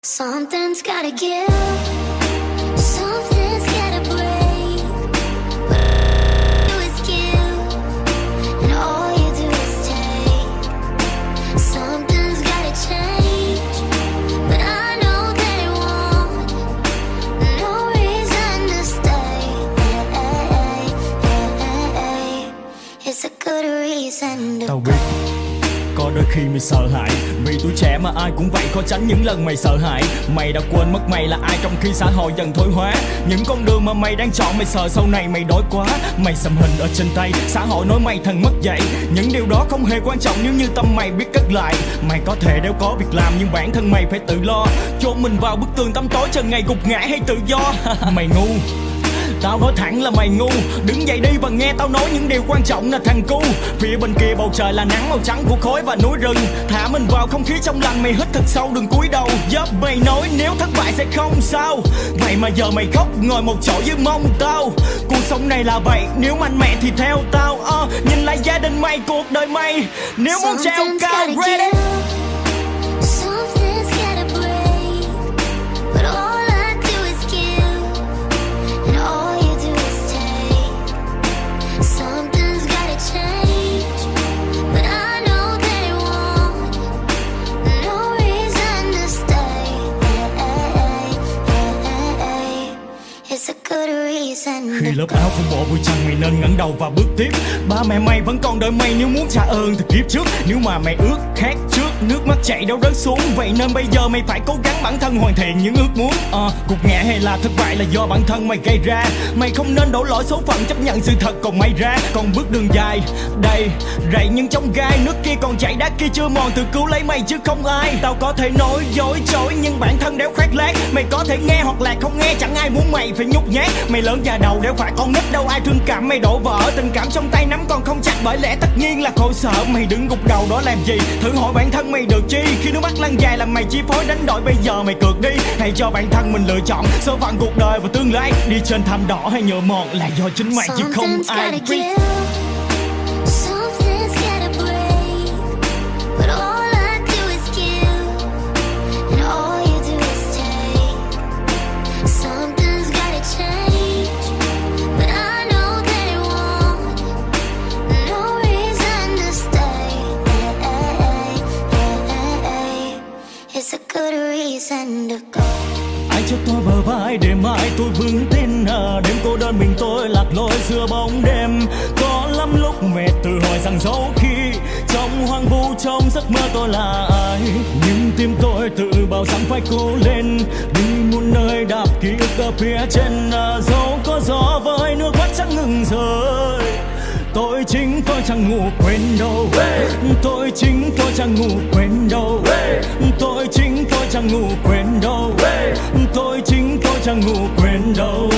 Something's gotta give, something's gotta break. All you do is give, and all you do is take. Something's gotta change, but I know that it won't. No reason to stay. It's a good reason to go. Có đôi khi mày sợ hãi vì tuổi trẻ mà ai cũng vậy, khó tránh những lần mày sợ hãi. Mày đã quên mất mày là ai trong khi xã hội dần thối hóa. Những con đường mà mày đang chọn mày sợ sau này mày đói quá. Mày xăm hình ở trên tay, xã hội nói mày thành mất dạy. Những điều đó không hề quan trọng nếu như tâm mày biết cất lại. Mày có thể đéo có việc làm nhưng bản thân mày phải tự lo. Chôn mình vào bức tường tăm tối chờ ngày gục ngã hay tự do. Mày ngu, tao nói thẳng là mày ngu. Đứng dậy đi và nghe tao nói những điều quan trọng là thằng cu. Phía bên kia bầu trời là nắng màu trắng của khói và núi rừng. Thả mình vào không khí trong lành, mày hít thật sâu đừng cúi đầu. Mày nói nếu thất bại sẽ không sao, vậy mà giờ mày khóc ngồi một chỗ dưới mông tao. Cuộc sống này là vậy, nếu mạnh mẽ thì theo tao. Nhìn lại gia đình mày, cuộc đời mày, nếu muốn treo cao ready. Khi lớp áo phủ bộ bụi trần mày nên ngẩng đầu và bước tiếp. Ba mẹ mày vẫn còn đợi mày nếu muốn trả ơn từ kiếp trước. Nếu mà mày ước khát trước, nước mắt chảy đâu rớt xuống. Vậy nên bây giờ mày phải cố gắng bản thân hoàn thiện những ước muốn. Cuộc ngã hay là thất bại là do bản thân mày gây ra. Mày không nên đổ lỗi số phận, chấp nhận sự thật còn may ra. Còn bước đường dài đầy rẫy những chông gai, nước kia còn chảy đá kia chưa mòn, tự cứu lấy mày chứ không ai. Tao có thể nói dối chối nhưng bản thân đéo khoác lác. Mày có thể nghe hoặc là không nghe, chẳng ai muốn mày phải nhút nhát. Mày lớn già đầu đéo phải con nít đâu ai thương cảm mày đổ vỡ. Tình cảm trong tay nắm còn không chặt, bởi lẽ tất nhiên là khổ sở. Mày đứng gục đầu đó làm gì, thử hỏi bản thân mày được chi. Khi nước mắt lăn dài làm mày chi phối đánh đổi, bây giờ mày cược đi. Hãy cho bản thân mình lựa chọn số phận cuộc đời và tương lai. Đi trên thảm đỏ hay nhựa mòn là do chính mày chứ không ai biết. Ai cho tôi bờ vai để mãi tôi vững tin. Đêm cô đơn mình tôi lạc lối giữa bóng đêm. Có lắm lúc mệt tự hỏi rằng dẫu khi trong hoang vu trong giấc mơ tôi là ai, nhưng tim tôi tự bảo rằng phải cố lên. Đi muôn nơi đạp ký ức ở phía trên. Dẫu có gió với nước mắt chẳng ngừng rơi. Tôi chính tôi chẳng ngủ quên đâu. Tôi chính tôi chẳng ngủ quên đâu. Tôi chính tôi chẳng ngủ quên đâu. Tôi chính tôi chẳng ngủ quên đâu.